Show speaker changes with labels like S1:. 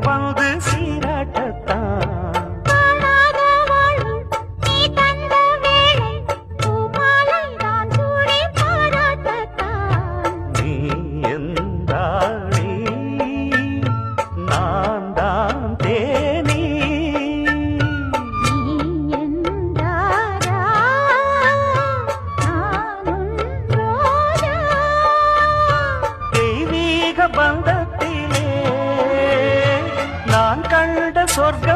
S1: வந்து சீராட்டத்தான். நீ எந்தாளி நான் தான் தேனி. தெய்வீக பந்தத்திலே நான் கண்ட சொர்க்க